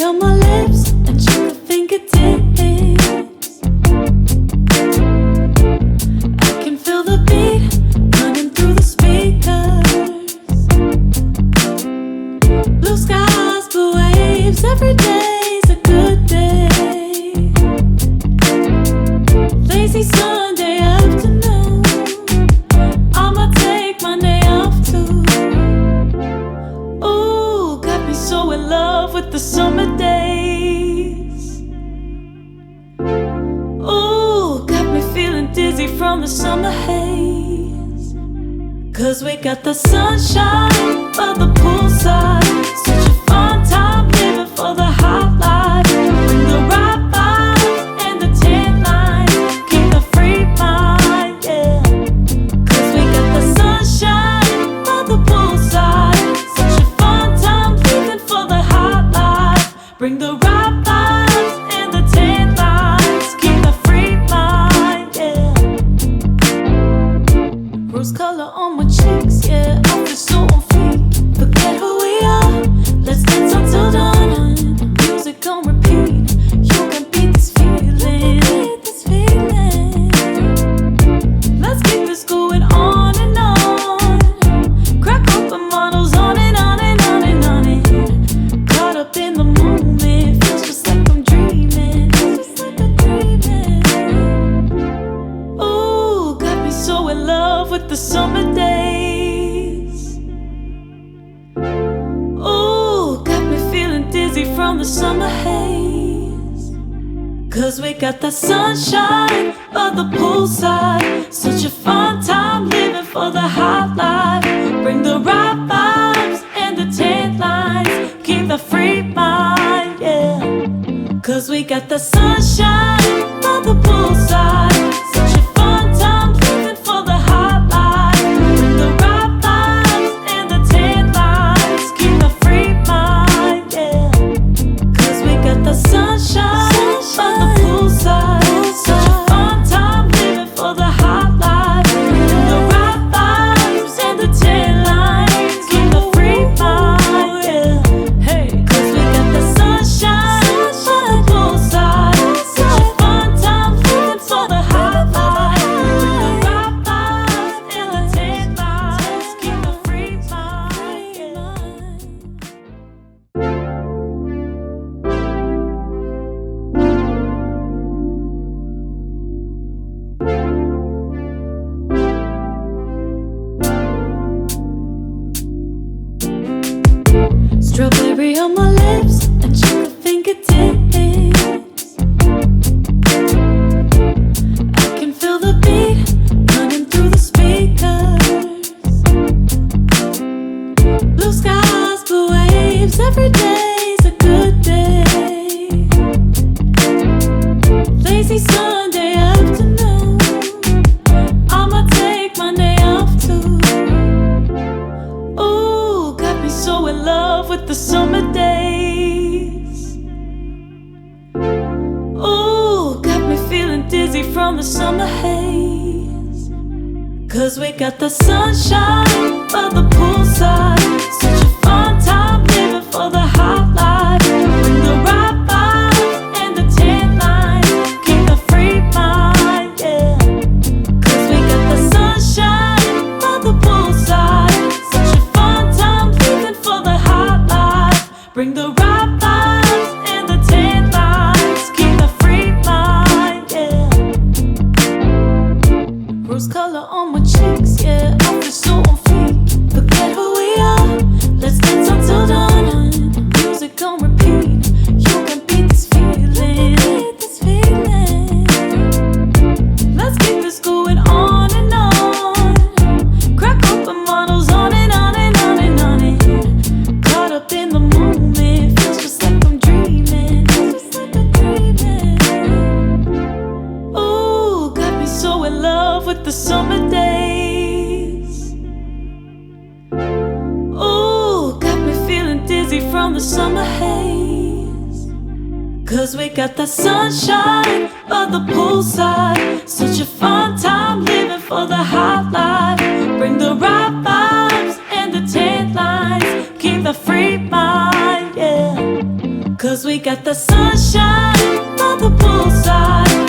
Strawberry on my lips and sugar fingertips. I can feel the beat running through the speakers. Blue skies, blue waves, every day's a good day. Lazy Sunday afternoon, I'ma take Monday off too. Ooh, got me so in love with the summer days. Ooh, got me feeling dizzy from the summer haze. 'Cause we got the sunshine by the poolside. Such a fun time living for the hot life. Bring the right vibes and the tan lines. Keep the free mind, yeah. 'Cause we got the sunshine by the poolside. Such a fun time living for the hot life. Bring the right vibes and the tan lines. Keep the free mind, yeah. Rose color on my cheeks, yeah. I feel so on fleek. Forget who we are, let's dance until dawn. Music on repeat, you can beat this feeling. Let's keep this going on and on. Crack open models on and on and on and on it. Caught up in the moment, feels just like I'm dreaming. Ooh, got me so in love with the summer days. Ooh, got me feeling dizzy from the summer haze. 'Cause we got the sunshine by the poolside. Such a fun time living for the hot life. Bring the right vibes and the tan lines. Keep the free mind, yeah. 'Cause we got the sunshine by the poolside. Such a fun time living for the hot life. Bring the right vibes and the tan lines. Keep the free mind, yeah. 'Cause we got the sunshine by the poolside. Such a fun time living for the hot life. Bring the right vibes and the tan lines. Keep the free mind, yeah. Hey, 'cause we got the sunshine by the poolside. Such a fun time living for the hot life. Bring the right vibes and the tan lines. Keep the free mind, yeah. Strawberry on my lips and sugar fingertips. I can feel the beat running through the speakers. Blue skies, blue waves, every day's a good day. Lazy Sunday afternoon, I'ma take Monday off too. Ooh, got me so in love with the summer days. Ooh, got me feeling dizzy from the summer haze. 'Cause we got the sunshine by the poolside. Such a fun time living for the hot life. Bring the right vibes and the tan lines. Keep the free mind, yeah. 'Cause we got the sunshine by the poolside. Such a fun time living for the hot life. Bring the right vibes and the tan lines. Keep the free mind, yeah. Rose color on my cheeks, yeah. I feel so on fleek. Forget who we are, let's dance until dawn. Music on repeat, you can beat this feeling. Let's keep this going on and on. Crack open models on and on and on and on it. Caught up in the moment, feels just like I'm dreaming. Ooh, got me so in love with the summer days. Ooh, got me feeling dizzy from the summer haze. 'Cause we got the sunshine by the poolside. Such a fun time living for the hot life. Bring the right vibes and the tan lines. Keep the free mind, yeah. 'Cause we we got the sunshine on the poolside.